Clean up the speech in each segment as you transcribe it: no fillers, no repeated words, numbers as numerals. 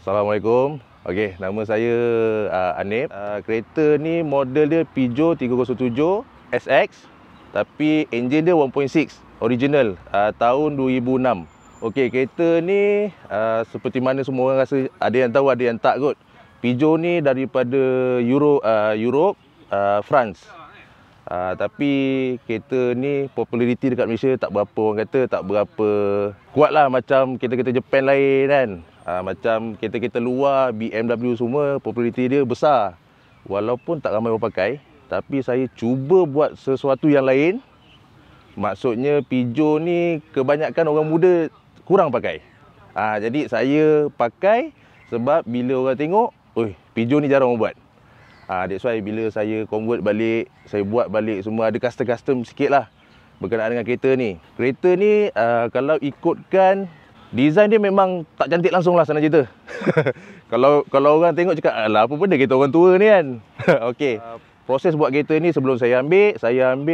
Assalamualaikum. Okey, nama saya Anip. Kereta ni model dia Peugeot 307 SX, tapi enjin dia 1.6 original tahun 2006. Okey, kereta ni seperti mana semua orang rasa, ada yang tahu ada yang tak kot. Peugeot ni daripada Europe, France. Tapi kereta ni populariti dekat Malaysia tak berapa, orang kata tak berapa kuat lah macam kereta-kereta Japan lain kan. Macam kereta-kereta luar, BMW semua populariti dia besar. Walaupun tak ramai orang pakai, tapi saya cuba buat sesuatu yang lain. Maksudnya Peugeot ni kebanyakan orang muda kurang pakai. Jadi saya pakai sebab bila orang tengok, oi, Peugeot ni jarang orang buat. That's why bila saya convert balik, saya buat balik semua, ada custom-custom sikit lah berkenaan dengan kereta ni. Kereta ni kalau ikutkan design dia memang tak cantik langsung lah, senang cerita. Kalau orang tengok cakap, alah apa benda kereta orang tua ni kan. Okey, proses buat kereta ni sebelum saya ambil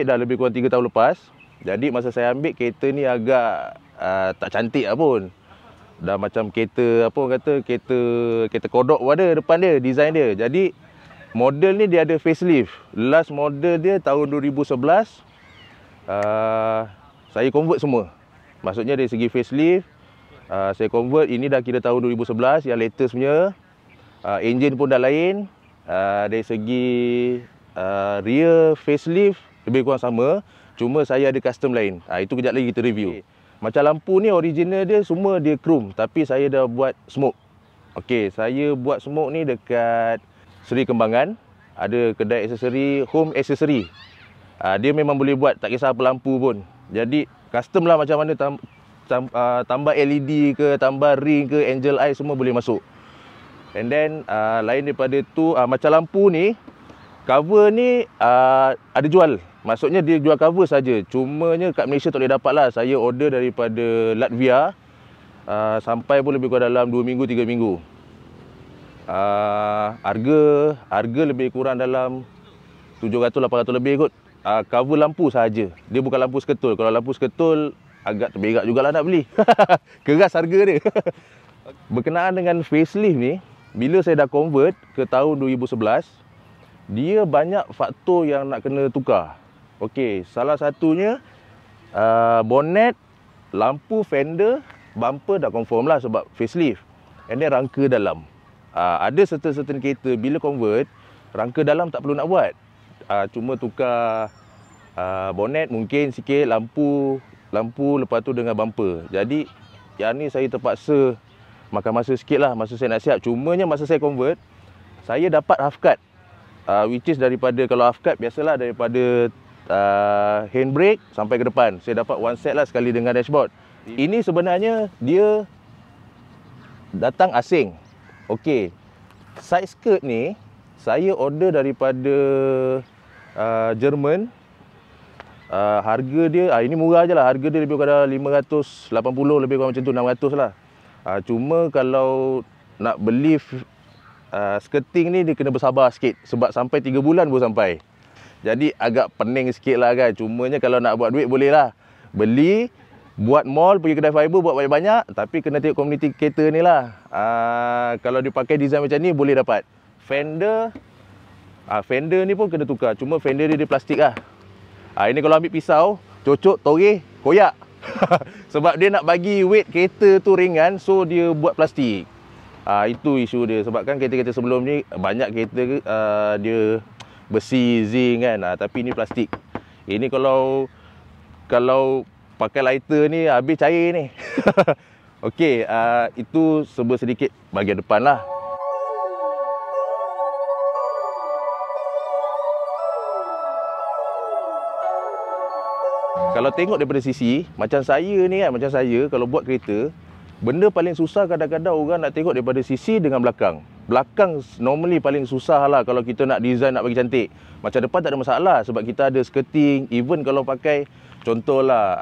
dah lebih kurang 3 tahun lepas. Jadi masa saya ambil kereta ni agak tak cantik lah pun. Dah macam kereta, apa orang kata, kereta kodok pun ada depan dia, design dia. Jadi model ni dia ada facelift. Last model dia tahun 2011. Saya convert semua. Maksudnya dari segi facelift, saya convert, ini dah kira tahun 2011 yang latest punya. Engine pun dah lain. Dari segi rear facelift lebih kurang sama, cuma saya ada custom lain. Itu kejap lagi kita review. Macam lampu ni original dia semua dia chrome, tapi saya dah buat smoke. Okey, saya buat smoke ni dekat Seri Kembangan. Ada kedai aksesori, home accessory. Dia memang boleh buat, tak kisah apa lampu pun. Jadi custom lah macam mana tambah LED ke, tambah ring ke, angel eye semua boleh masuk. And then lain daripada tu, macam lampu ni, cover ni ada jual. Maksudnya dia jual cover saja. Cumanya kat Malaysia tak boleh dapat lah. Saya order daripada Latvia. Sampai pun lebih kurang dalam 2 minggu, 3 minggu. Harga lebih kurang dalam 700-800 lebih kot. Cover lampu sahaja. Dia bukan lampu seketul. Kalau lampu seketul agak terberak jugalah nak beli. Keras harga dia. Berkenaan dengan facelift ni, bila saya dah convert ke tahun 2011, dia banyak faktor yang nak kena tukar. Okey, salah satunya bonnet, lampu, fender, bumper dah confirm lah sebab facelift. And then rangka dalam. Ada certain kereta bila convert, rangka dalam tak perlu nak buat. Cuma tukar bonnet mungkin sikit, lampu, lepas tu dengan bumper. Jadi yang ni saya terpaksa makan masa sikit lah, masa saya nak siap. Cumanya masa saya convert, saya dapat half cut, which is daripada, kalau half cut biasalah daripada handbrake sampai ke depan. Saya dapat one set lah sekali dengan dashboard. Ini sebenarnya dia datang asing. Okey, side skirt ni saya order daripada Jerman. Harga dia, ini murah je lah. Harga dia lebih kurang 580, lebih kurang macam tu, 600 lah. Cuma kalau nak beli skirting ni, dia kena bersabar sikit. Sebab sampai 3 bulan baru sampai. Jadi agak pening sikit lah kan. Cumanya kalau nak buat duit boleh lah. Beli, buat mall, pergi kedai fiber, buat banyak-banyak. Tapi kena tengok komuniti kereta ni lah. Kalau dia pakai design macam ni, boleh dapat. Fender, fender ni pun kena tukar. Cuma fender dia plastik lah. Ini kalau ambil pisau, cocok, toreh, koyak. Sebab dia nak bagi weight kereta tu ringan, so dia buat plastik. Itu isu dia. Sebab kan kereta-kereta sebelum ni banyak kereta dia besi, zinc kan. Tapi ni plastik. Ini kalau pakai lighter ni habis cair ni. Okey, itu sedikit bahagian depan lah. Kalau tengok daripada sisi, macam saya ni kan, macam saya kalau buat kereta, benda paling susah kadang-kadang orang nak tengok daripada sisi dengan belakang. Belakang normally paling susah lah kalau kita nak design, nak bagi cantik. Macam depan tak ada masalah sebab kita ada skirting. Even kalau pakai, contohlah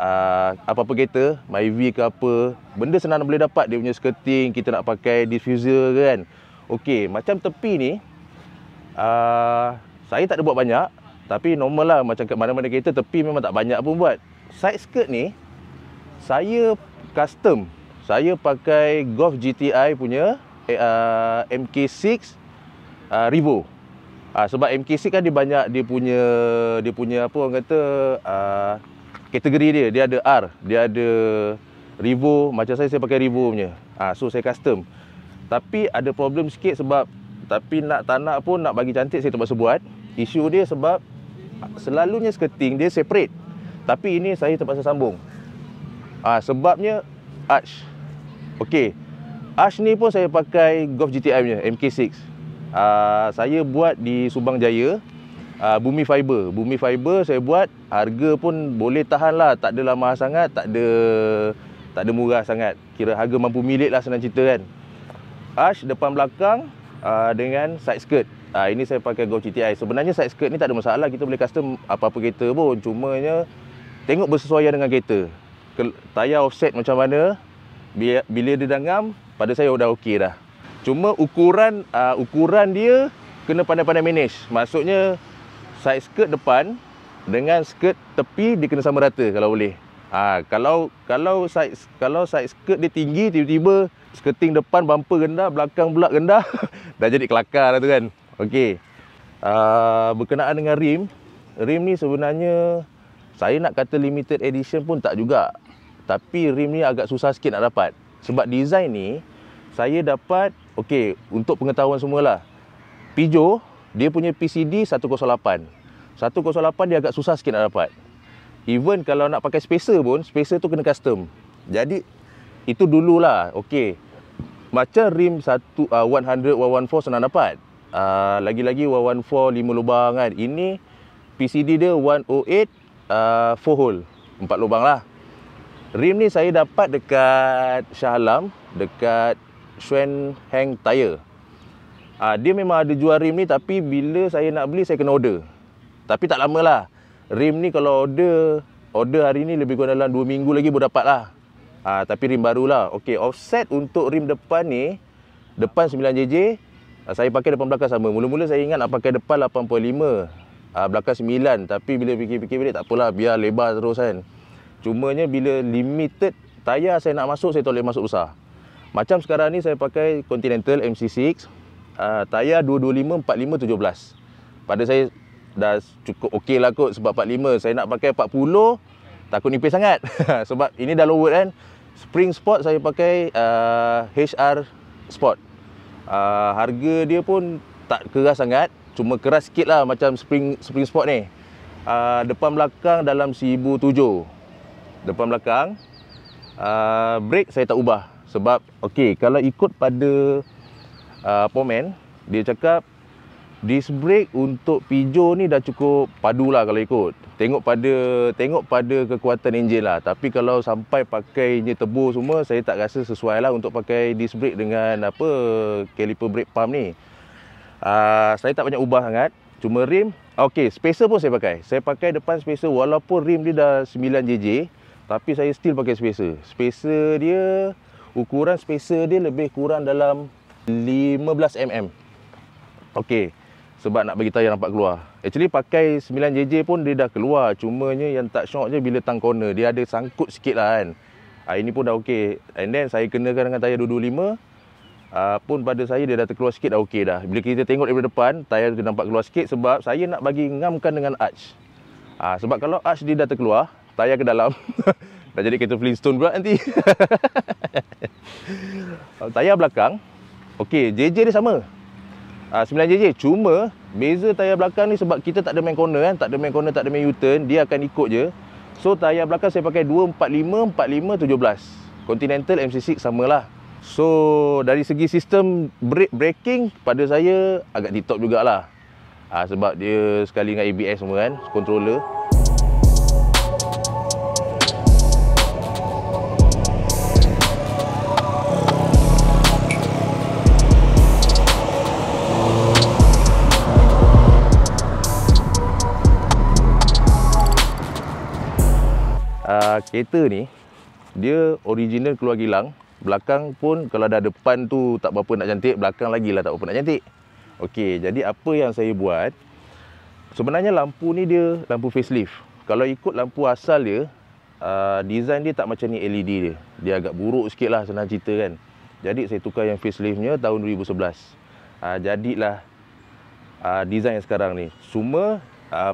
apa-apa kereta, Myvi ke apa, benda senang boleh dapat dia punya skirting, kita nak pakai diffuser kan. Okey, macam tepi ni, saya tak ada buat banyak. Tapi normal lah, macam kat mana-mana kereta tepi memang tak banyak pun buat. Side skirt ni saya custom. Saya pakai Golf GTI punya MK6 Revo. Sebab MK6 kan dia banyak dia punya apa orang kata kategori dia. Dia ada R, dia ada Revo. Macam saya pakai Revo punya. So saya custom. Tapi ada problem sikit sebab tapi tak nak pun nak bagi cantik saya terpaksa buat. Isu dia sebab selalunya skirting dia separate. Tapi ini saya terpaksa sambung. Sebabnya arch. Okey. Arch ni pun saya pakai Golf GTI punya MK6. Saya buat di Subang Jaya. Bumi Fiber. Bumi Fiber saya buat, harga pun boleh tahan lah, tak adalah mahal sangat, tak ada murah sangat. Kira harga mampu milik lah senang cerita kan. Arch depan belakang dengan side skirt. Ini saya pakai Golf GTI. Sebenarnya side skirt ni tak ada masalah, kita boleh custom apa-apa kereta pun. Cumanya tengok bersesuaian dengan kereta. Tayar offset macam mana, bila dia dah ngam, pada saya dah okey dah. Cuma ukuran dia kena pandai-pandai manage. Maksudnya side skirt depan dengan skirt tepi dia kena sama rata kalau boleh. Kalau side skirt dia tinggi, tiba-tiba skirting depan bumper rendah, belakang pula rendah, dah jadi kelakar dah tu kan. Okey. Berkenaan dengan rim ni sebenarnya saya nak kata limited edition pun tak juga. Tapi rim ni agak susah sikit nak dapat. Sebab design ni saya dapat, okey, untuk pengetahuan semualah. Peugeot dia punya PCD 108. 108 dia agak susah sikit nak dapat. Even kalau nak pakai spacer pun, spacer tu kena custom. Jadi itu dululah. Okey. Macam rim 100 114 senang dapat. Lagi-lagi 114 5 lubang kan. Ini PCD dia 108 4 hole, 4 lubang lah. Rim ni saya dapat dekat Shah Alam, dekat Xuan Heng Tire. Dia memang ada jual rim ni, tapi bila saya nak beli saya kena order. Tapi tak lama lah. Rim ni kalau order hari ni lebih kurang dalam 2 minggu lagi boleh dapat lah. Tapi rim baru lah. Okey, offset untuk rim depan ni, depan 9JJ, saya pakai depan belakang sama. Mula-mula saya ingat nak pakai depan 8.5, belakang 9. Tapi bila fikir-fikir balik, tak apalah, biar lebar terus kan. Cumanya bila limited tayar saya nak masuk, saya tak boleh masuk besar. Macam sekarang ni saya pakai Continental MC6, tayar 225, 45, 17. Pada saya dah cukup okey lah kot sebab 45. Saya nak pakai 40, takut nipis sangat. Sebab ini dah low kan. Spring Sport saya pakai HR Sport. Harga dia pun tak keras sangat, cuma keras sikit lah macam Spring Sport ni. Depan belakang dalam 1007. Depan belakang brake saya tak ubah. Sebab okey, kalau ikut pada Pomen, dia cakap disc brake untuk Peugeot ni dah cukup padu lah kalau ikut. Tengok pada kekuatan enjin lah. Tapi kalau sampai pakainya tebur semua, saya tak rasa sesuai lah untuk pakai disc brake dengan caliper brake pump ni. Saya tak banyak ubah sangat. Cuma rim, okey, spacer pun saya pakai. Saya pakai depan spacer walaupun rim dia dah 9JJ, tapi saya still pakai spacer. Spacer dia, ukuran spacer dia lebih kurang dalam 15mm. Okey. Sebab nak bagi tayar nampak keluar. Actually pakai 9JJ pun dia dah keluar. Cumanya yang tak syok je bila tang corner, dia ada sangkut sikit lah kan. Ini pun dah okey. And then saya kenakan dengan tayar 225. Pun pada saya dia dah terkeluar sikit, dah okey dah. Bila kita tengok daripada depan, tayar tu nampak keluar sikit. Sebab saya nak bagi ngamkan dengan arch. Sebab kalau arch dia dah terkeluar, tayar ke dalam, dah jadi kereta Flintstone pula nanti. Tayar belakang, Okey, JJ dia sama. 9JJ. Cuma beza tayar belakang ni sebab kita tak ada main corner kan, tak ada main corner, tak ada main U-turn, dia akan ikut je. So tayar belakang saya pakai 245, 45, 17. Continental MC6 samalah. So dari segi sistem braking pada saya agak tip top jugalah. Sebab dia sekali dengan ABS semua kan, controller. Kereta ni dia original keluar kilang. Belakang pun kalau dah depan tu tak berapa nak cantik, belakang lagi lah tak berapa nak cantik. Okey, jadi apa yang saya buat, sebenarnya lampu ni dia lampu facelift. Kalau ikut lampu asal dia, design dia tak macam ni LED dia. Dia agak buruk sikit lah, senang cerita kan. Jadi saya tukar yang faceliftnya tahun 2011. Jadilah design yang sekarang ni. Cuma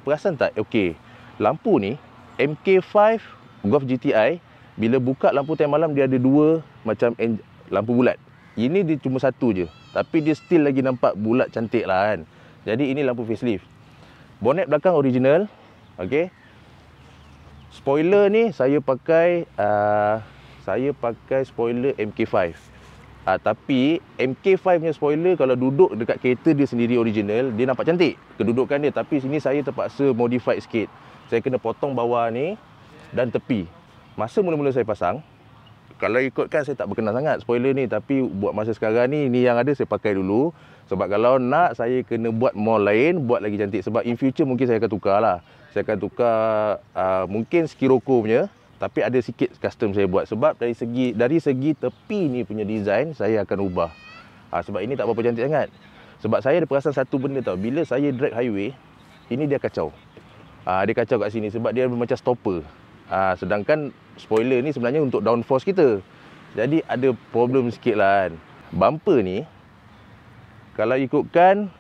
perasan tak? Okey, lampu ni MK5 Golf GTI, bila buka lampu time malam dia ada dua macam lampu bulat. Ini dia cuma satu je, tapi dia still lagi nampak bulat cantik lah kan. Jadi ini lampu facelift. Bonnet belakang original. Okey. Spoiler ni saya pakai spoiler MK5. Tapi MK5 punya spoiler kalau duduk dekat kereta dia sendiri original, dia nampak cantik kedudukan dia, tapi sini saya terpaksa modified sikit. Saya kena potong bawah ni dan tepi. Masa mula-mula saya pasang, kalau ikutkan saya tak berkenan sangat spoiler ni, tapi buat masa sekarang ni yang ada saya pakai dulu. Sebab kalau nak saya kena buat model lain, buat lagi cantik. Sebab in future mungkin saya akan tukar lah. Saya akan tukar mungkin Scirocco punya, tapi ada sikit custom saya buat. Sebab dari segi tepi ni punya design saya akan ubah. Sebab ini tak berapa cantik sangat. Sebab saya ada perasan satu benda tau, bila saya drag highway, ini dia kacau. Dia kacau kat sini sebab dia macam stopper. Sedangkan spoiler ni sebenarnya untuk downforce kita. Jadi ada problem sikit lah kan. Bumper ni, kalau ikutkan,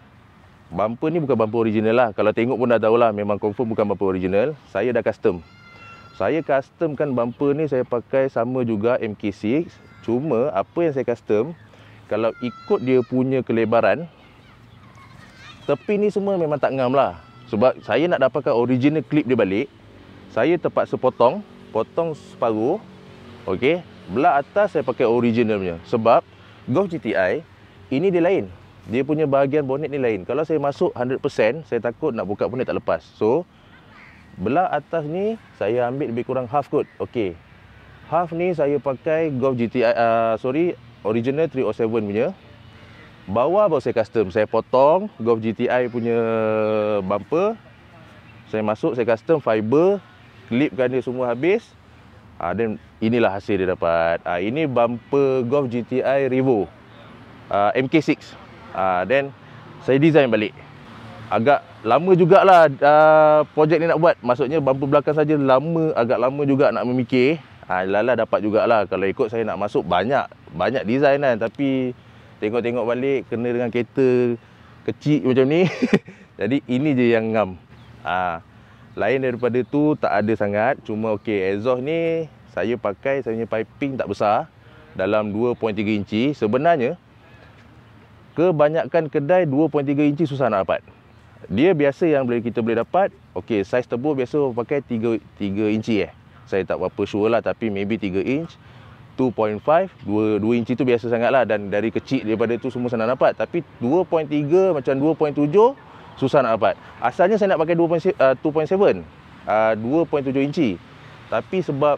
bumper ni bukan bumper original lah. Kalau tengok pun dah tahulah, memang confirm bukan bumper original. Saya dah custom. Saya customkan bumper ni, saya pakai sama juga MK6. Cuma apa yang saya custom, kalau ikut dia punya kelebaran, tepi ni semua memang tak ngam lah. Sebab saya nak dapatkan original clip dia balik, saya terpaksa potong separuh. Okey, belah atas saya pakai original punya. Sebab Golf GTI ini dia lain. Dia punya bahagian bonnet ni lain. Kalau saya masuk 100%, saya takut nak buka bonnet tak lepas. So, belah atas ni saya ambil lebih kurang half kot. Okey. Half ni saya pakai Golf GTI original 307 punya. Bawah baru saya custom. Saya potong Golf GTI punya bumper. Saya masuk, saya custom fiber, clipkan dia semua habis. Dan inilah hasil dia dapat. Ini bumper Golf GTI Revo MK6. Then saya design balik. Agak lama jugalah projek ni nak buat. Maksudnya bumper belakang saja agak lama juga nak memikir. Lala dapat jugalah. Kalau ikut saya nak masuk banyak design kan. Tapi tengok-tengok balik kena dengan kereta kecil macam ni. Jadi ini je yang ngam. Lain daripada tu tak ada sangat. Cuma okey, exhaust ni saya pakai, saya punya piping tak besar, dalam 2.3 inci. Sebenarnya kebanyakan kedai 2.3 inci susah nak dapat. Dia biasa yang kita boleh dapat, okey, saiz turbo biasa pakai 3 inci Saya tak berapa sure lah, tapi maybe 3 inch, 2.5, 2 inci tu biasa sangat lah. Dan dari kecil daripada tu semua senang dapat. Tapi 2.3 macam 2.7 susah nak dapat. Asalnya saya nak pakai 2.7 inci. Tapi sebab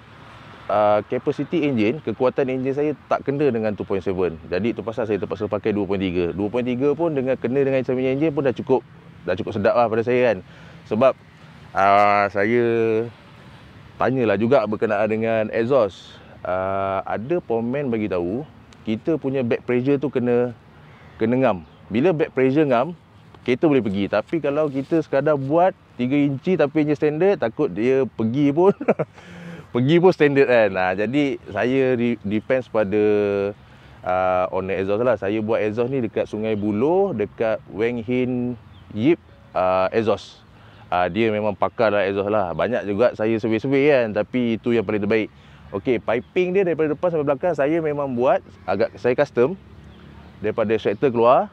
capacity engine, kekuatan enjin saya tak kena dengan 2.7. Jadi tu pasal saya terpaksa pakai 2.3. 2.3 pun kena dengan saya enjin pun dah cukup sedap lah pada saya kan. Sebab saya tanyalah juga berkenaan dengan exhaust. Ada pomen bagi tahu kita punya back pressure tu kena ngam. Bila back pressure ngam, kereta boleh pergi. Tapi kalau kita sekadar buat 3 inci tapi enjin standard, takut dia pergi pun pergi pun standard kan. Jadi saya depends pada owner exhaust lah. Saya buat exhaust ni dekat Sungai Buloh, dekat Wang Hin Yip exhaust. Dia memang pakar lah exhaust lah. Banyak juga saya survey-survey kan, tapi itu yang paling terbaik. Okey, piping dia daripada depan sampai belakang saya memang buat, saya custom. daripada extractor keluar,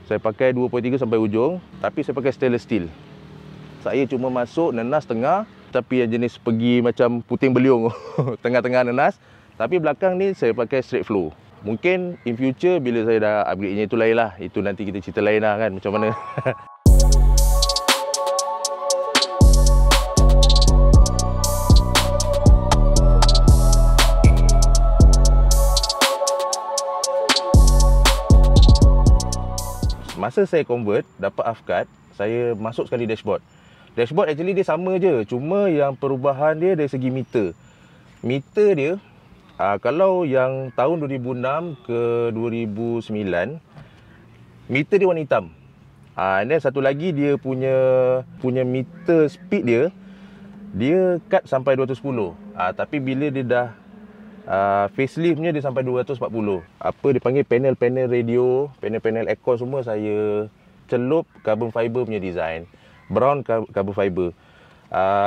saya pakai 2.3 sampai ujung, tapi saya pakai stainless steel. Saya cuma masuk nenas tengah, tapi yang jenis pergi macam puting beliung tengah-tengah nenas. Tapi belakang ni saya pakai straight flow. Mungkin in future bila saya dah upgrade-nya itu lain lah. Itu nanti kita cerita lain lah kan macam mana. Masa saya convert, dapat half-cut, saya masuk sekali dashboard. Dashboard actually dia sama je, cuma yang perubahan dia dari segi meter. Meter dia, kalau yang tahun 2006 ke 2009, meter dia warna hitam. And then satu lagi dia punya meter speed dia cut sampai 210. Tapi bila dia dah faceliftnya dia sampai 240. Apa dia panggil panel-panel radio, panel-panel aircon semua saya celup carbon fiber punya design. Brown carbon fiber.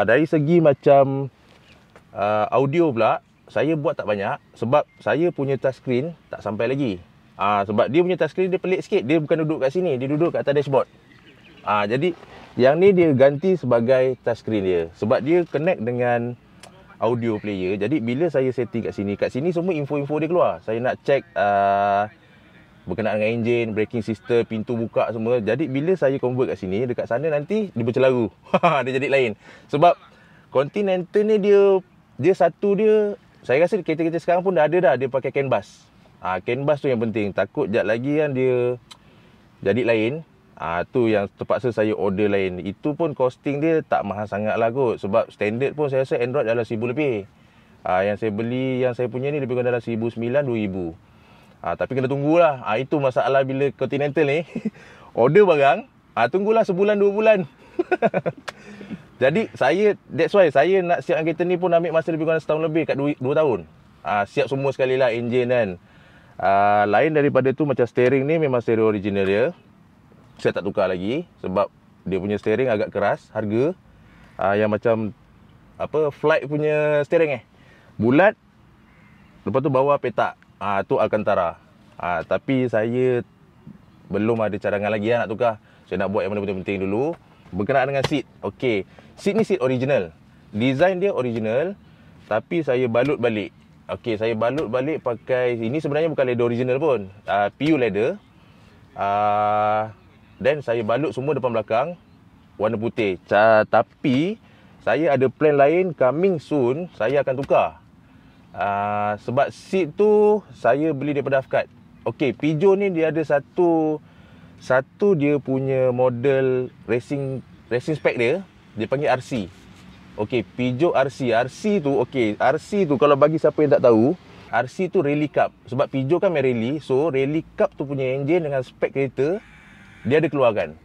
Dari segi macam audio pula, saya buat tak banyak sebab saya punya touchscreen tak sampai lagi. Sebab dia punya touchscreen dia pelik sikit. Dia bukan duduk kat sini, dia duduk kat atas dashboard. Jadi yang ni dia ganti sebagai touchscreen dia. Sebab dia connect dengan audio player. Jadi bila saya setting kat sini semua info-info dia keluar. Saya nak check berkenaan dengan enjin, braking system, pintu buka semua. Jadi bila saya convert kat sini, dekat sana nanti dia bercelaru. Dia jadi lain. Sebab Continental ni dia satu dia, saya rasa kereta-kereta sekarang pun dah ada dah, dia pakai CAN bus. CAN bus tu yang penting. Takut jap lagi kan dia jadi lain. Tu yang terpaksa saya order lain. Itu pun costing dia tak mahal sangat lah kot. Sebab standard pun saya rasa Android dalam 1000 lebih. Yang saya beli, yang saya punya ni lebih kurang dalam 1900-2000. Tapi kena tunggulah. Itu masalah bila Continental ni. Order barang, tunggulah sebulan 2 bulan. Jadi that's why saya nak siapkan kereta ni pun ambil masa lebih kurang setahun lebih, kat 2 tahun. Siap semua sekali lah enjin kan. Lain daripada tu macam steering ni memang steering original dia. Saya tak tukar lagi sebab dia punya steering agak keras harga. Yang macam flight punya steering bulat. Lepas tu bawah petak. Tu Alcantara. Tapi saya belum ada cadangan lagi nak tukar. Saya nak buat yang mana penting-penting dulu. Berkenaan dengan seat. Okey, seat ni seat original. Design dia original, tapi saya balut balik. Okey, saya balut balik pakai, ini sebenarnya bukan leather original pun. PU leather. Dan saya balut semua depan belakang warna putih. Tapi saya ada plan lain, coming soon saya akan tukar. Sebab seat tu saya beli daripada Afkat. Okey, Peugeot ni dia ada satu dia punya model racing spec dia panggil RC. Okey, Peugeot RC. RC tu kalau bagi siapa yang tak tahu, RC tu rally cup. Sebab Peugeot kan main rally, so rally cup tu punya enjin dengan spek kereta dia ada keluarkan.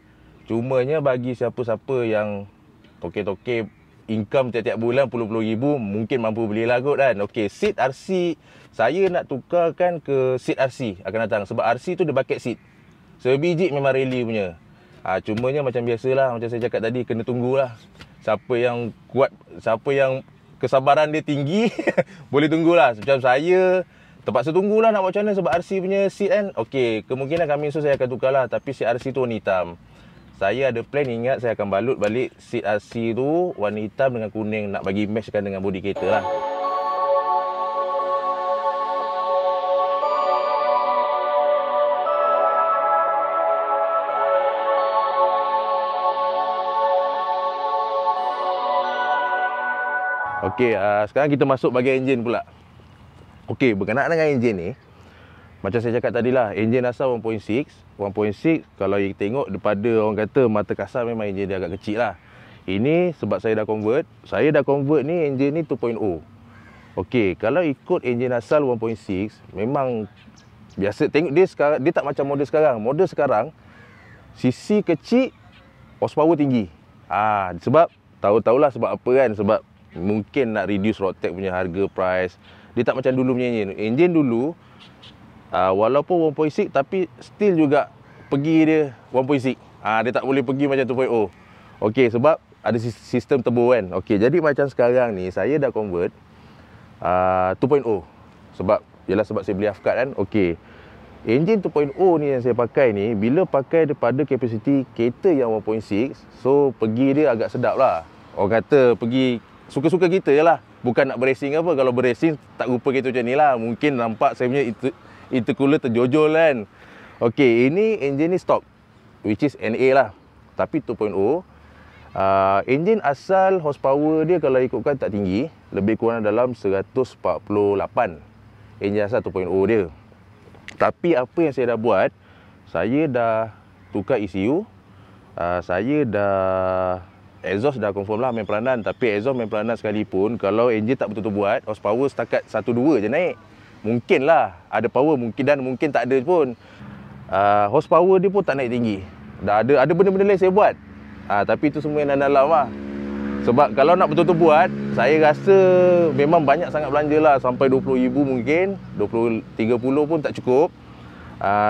Cumanya bagi siapa-siapa yang toke-toke income tiap-tiap bulan puluh-puluh ribu, mungkin mampu belilah kot kan. Okey, seat RC saya nak tukarkan ke seat RC akan datang. Sebab RC tu dia bucket seat. Sebiji memang rally punya. Cumanya macam biasalah, macam saya cakap tadi, kena tunggulah. Siapa yang kuat, siapa yang kesabaran dia tinggi boleh tunggulah. Macam saya terpaksa tunggulah nak buat macam mana sebab RC punya seat kan. Okey, kemungkinan kami saya akan tukarlah, tapi seat RC tu warna hitam. Saya ada plan, ingat saya akan balut balik seat RC tu warna hitam dengan kuning, nak bagi matchkan dengan body kereta lah. Okey, sekarang kita masuk bahagian enjin pula. Okey, berkenaan dengan enjin ni, macam saya cakap tadi lah, enjin asal 1.6. 1.6 kalau you tengok daripada orang kata mata kasar, memang enjin dia agak kecil lah. Ini sebab saya dah convert ni enjin ni 2.0. Okey, kalau ikut enjin asal 1.6, memang biasa tengok dia sekarang, dia tak macam model sekarang. Model sekarang cc kecil, horsepower tinggi. Sebab tahu-tahulah sebab apa kan, sebab mungkin nak reduce road tax punya harga price. Dia tak macam dulu punya enjin. Enjin dulu walaupun 1.6 tapi still juga pergi dia 1.6. Dia tak boleh pergi macam 2.0. Okey, sebab ada sistem turbo kan. Okey, jadi macam sekarang ni saya dah convert 2.0. Sebab saya beli Afkat kan. Okey. Enjin 2.0 ni yang saya pakai ni, bila pakai daripada kapasiti kereta yang 1.6, so pergi dia agak sedap lah. Orang kata pergi suka-suka kita je lah. Bukan nak beracing apa. Kalau beracing tak rupa kereta macam ni lah. Mungkin nampak saya punya intercooler terjojol kan. Okey, ini enjin ni stock, which is NA lah. Tapi 2.0. Enjin asal horsepower dia kalau ikutkan tak tinggi, lebih kurang dalam 148. Enjin asal 2.0 dia. Tapi apa yang saya dah buat, saya dah tukar ECU, saya dah exhaust dah confirm lah main peranan. Tapi exhaust main peranan sekalipun, kalau enjin tak betul-betul buat, horsepower setakat 1-2 je naik. Mungkin lah ada power, mungkin, dan mungkin tak ada pun. Horsepower dia pun tak naik tinggi. Dah ada benda-benda lain saya buat, tapi itu semua yang dalam lah. Sebab kalau nak betul-betul buat, saya rasa memang banyak sangat belanja lah. Sampai 20,000 mungkin, 20-30 pun tak cukup.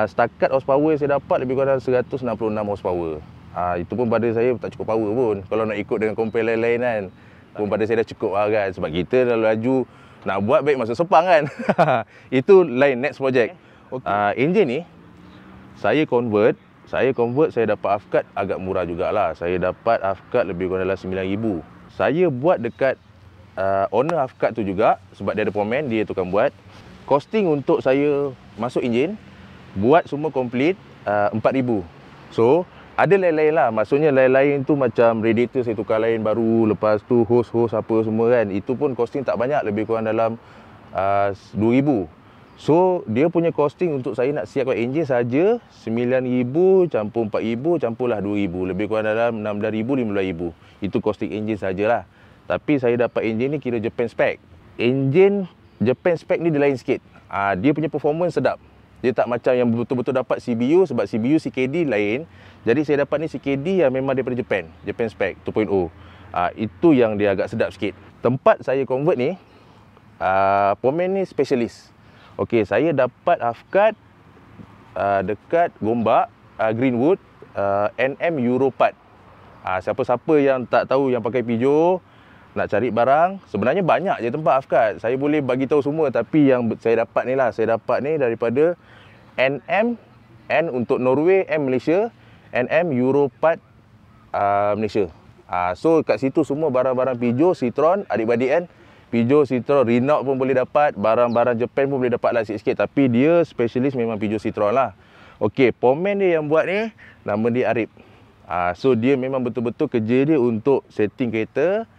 Setakat horsepower yang saya dapat lebih kurang 166 horsepower. Itu pun pada saya tak cukup power pun. Kalau nak ikut dengan compare lain-lain kan, pun pada saya dah cukup lah kan. Sebab kita dah laju nak buat baik masuk Sepang kan. Itu lain, next project. Enjin ni saya convert, saya dapat Afkat agak murah jugalah. Saya dapat Afkat lebih kurang dalam 9,000. Saya buat dekat owner Afkat tu juga, sebab dia ada komen, dia tukang buat. Costing untuk saya masuk enjin, buat semua complete 4,000. So ada lain-lain lah. Maksudnya lain-lain tu macam radiator saya tukar lain baru, lepas tu hose apa semua kan. Itu pun costing tak banyak, lebih kurang dalam 2,000. So dia punya costing untuk saya nak siapkan enjin saja 9,000 campur 4,000 campurlah 2,000, lebih kurang dalam 16,000 15,000. Itu costing enjin sajalah. Tapi saya dapat enjin ni kira Japan spec. Enjin Japan spec ni dia lain sikit. Dia punya performance sedap. Dia tak macam yang betul-betul dapat CBU, sebab CBU CKD lain. Jadi saya dapat ni CKD yang memang daripada Japan spec 2.0. Itu yang dia agak sedap sikit. Tempat saya convert ni, Pomen ni specialist. Okey, saya dapat Afkat dekat Gombak, Greenwood, NM Euro 4. Siapa-siapa yang tak tahu yang pakai Peugeot, nak cari barang, sebenarnya banyak je tempat Afkat. Saya boleh bagi tahu semua, tapi yang saya dapat ni lah. Saya dapat ni daripada NM, N untuk Norway, M Malaysia, NM Euro 4 Malaysia. So kat situ semua barang-barang Peugeot, Citroen, adik-beradik kan. Peugeot, Citroen, Renault pun boleh dapat. Barang-barang Japan pun boleh dapat lah sikit-sikit. Tapi dia specialist memang Peugeot, Citroen lah. Okey, Pomen dia yang buat ni, nama dia Arif. So dia memang betul-betul kerja dia untuk setting kereta.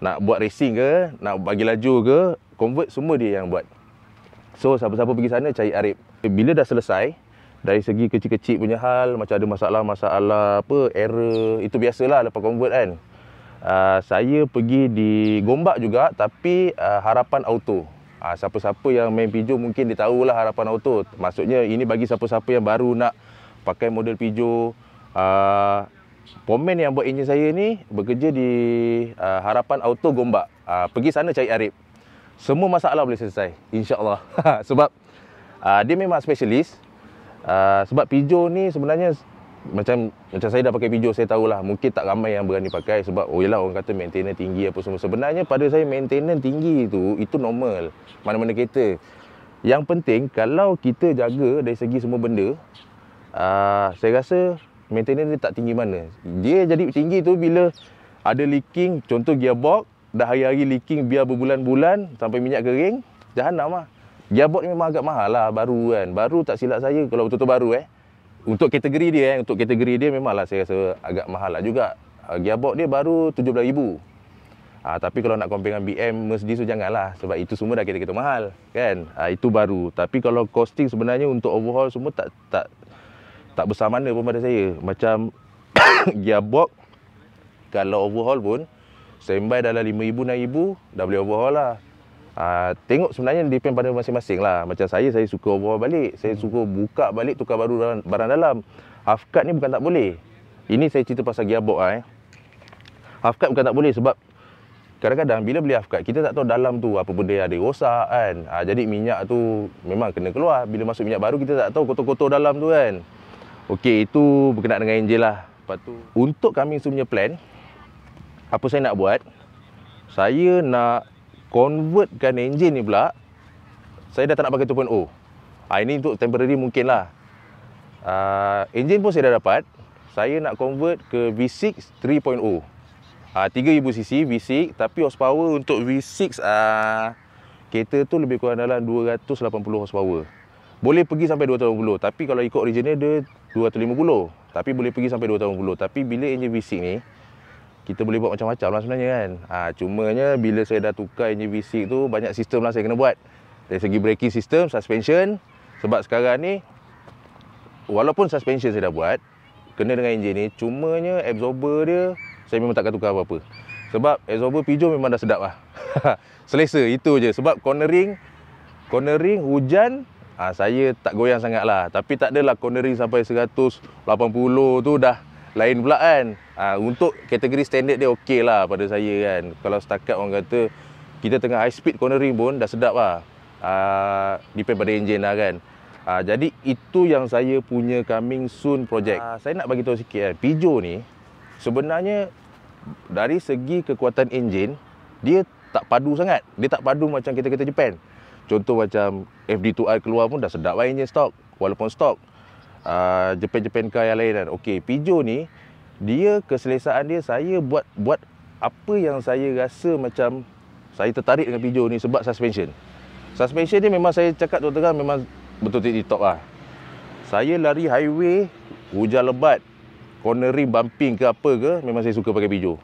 Nak buat racing ke, nak bagi laju ke, convert, semua dia yang buat. So siapa-siapa pergi sana cari Arif. Bila dah selesai, dari segi kecil-kecil punya hal, macam ada masalah-masalah apa, error, itu biasalah lepas convert kan. Saya pergi di Gombak juga, tapi Harapan Auto. Siapa-siapa yang main Peugeot mungkin dia tahulah Harapan Auto. Maksudnya ini bagi siapa-siapa yang baru nak pakai model Peugeot. Pomen yang buat enjin saya ni bekerja di Harapan Auto Gombak. Pergi sana cari Arif. Semua masalah boleh selesai, insya-Allah. Sebab dia memang spesialis. Sebab Peugeot ni sebenarnya macam saya dah pakai Peugeot, saya tahulah mungkin tak ramai yang berani pakai sebab yelah orang kata maintenance tinggi apa semua. Sebenarnya pada saya maintenance tinggi itu normal mana-mana kereta. Yang penting kalau kita jaga dari segi semua benda, saya rasa maintenance dia tak tinggi mana. Dia jadi tinggi tu bila ada leaking, contoh gearbox dah hari-hari leaking biar berbulan-bulan sampai minyak kering, jahanam lah. Gearbox ni memang agak mahal lah, baru kan. Baru tak silap saya kalau betul-betul baru untuk kategori dia untuk kategori dia memanglah saya rasa agak mahal lah juga. Gearbox dia baru 17,000. Tapi kalau nak compare dengan BM, Mercedes tu janganlah, sebab itu semua dah kereta-kereta mahal kan. Itu baru. Tapi kalau costing sebenarnya untuk overhaul semua tak besar mana pun pada saya. Macam gearbox kalau overhaul pun standby dalam 5,000 6,000 dah boleh overhaul lah. Tengok sebenarnya depend pada masing-masing lah. Macam saya suka overhaul balik. Saya suka buka balik, tukar baru barang dalam. Afkat ni bukan tak boleh. Ini saya cerita pasal gearbox Afkat bukan tak boleh sebab kadang-kadang bila beli Afkat, kita tak tahu dalam tu apa benda yang ada rosak kan. Jadi minyak tu memang kena keluar. Bila masuk minyak baru, kita tak tahu kotor-kotor dalam tu kan. Okey, itu berkenaan dengan enjin lah. Lepas tu, untuk kami punya plan, apa saya nak buat, saya nak convertkan enjin ni pula. Saya dah tak nak pakai 2.0. Ini untuk temporary mungkin lah. Enjin pun saya dah dapat. Saya nak convert ke V6 3.0. 3000cc V6, tapi horsepower untuk V6 kereta tu lebih kurang dalam 280 horsepower. Boleh pergi sampai 280, tapi kalau ikut original dia 250. Tapi boleh pergi sampai 280. Tapi bila enjin V6 ni, kita boleh buat macam-macam lah sebenarnya kan. Cumanya bila saya dah tukar enjin V6 tu, banyak sistem lah saya kena buat. Dari segi braking system, suspension. Sebab sekarang ni, walaupun suspension saya dah buat, kena dengan enjin ni, cumanya absorber dia, saya memang takkan tukar apa-apa. Sebab absorber Peugeot memang dah sedap lah. Selesa, itu je. Sebab cornering hujan, saya tak goyang sangat lah. Tapi tak adalah cornering sampai 180 tu dah lain pula kan. Untuk kategori standard dia okey lah pada saya kan. Kalau setakat orang kata kita tengah high speed cornering pun dah sedap lah. Depend pada enjin lah kan. Jadi itu yang saya punya coming soon project. Saya nak bagi tahu sikit kan, Peugeot ni sebenarnya dari segi kekuatan enjin dia tak padu sangat. Dia tak padu macam kereta-kereta Japan. Contoh macam FD2R keluar pun dah sedap lah enjin stok, walaupun stok. Japan car yang lain kan. Okey, Peugeot ni dia keselesaan dia, saya buat apa yang saya rasa macam saya tertarik dengan Peugeot ni sebab suspension. Suspension dia memang saya cakap terang memang betul tip-top lah. Saya lari highway, hujan lebat, cornering, bumping ke apa ke, memang saya suka pakai Peugeot.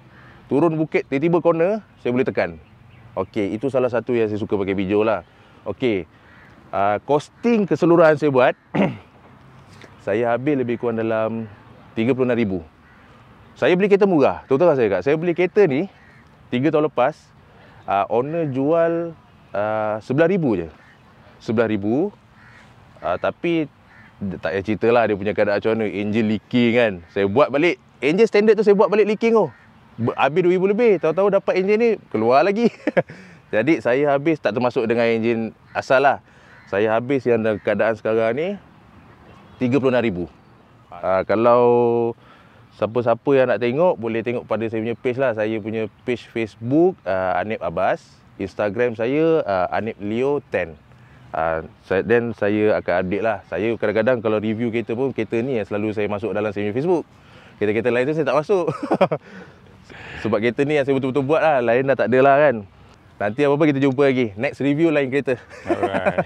Turun bukit, tiba-tiba corner, saya boleh tekan. Okey, itu salah satu yang saya suka pakai Peugeot lah. Okey, costing keseluruhan saya buat, saya habis lebih kurang dalam 36,000. Saya beli kereta murah, terus saya kata. Saya beli kereta ni 3 tahun lepas, owner jual 11,000 je. 11,000. Tapi tak payah cerita lah dia punya keadaan macam mana. Enjin leaking kan. Saya buat balik. Enjin standard tu saya buat balik leaking tu. Habis 2,000 lebih. Tahu-tahu dapat enjin ni keluar lagi. Jadi saya habis tak termasuk dengan enjin asal lah. Saya habis yang dalam keadaan sekarang ni 36,000. Kalau siapa-siapa yang nak tengok, boleh tengok pada saya punya page lah. Saya punya page Facebook Anip Abbas. Instagram saya Anip Leo 10. Dan saya akan update lah. Saya kadang-kadang kalau review kereta pun, kereta ni yang selalu saya masuk dalam saya punya Facebook. Kereta-kereta lain tu saya tak masuk. Sebab kereta ni yang saya betul-betul buat lah. Lain dah tak ada lah kan. Nanti apa-apa kita jumpa lagi. Next review lain kereta. Alright.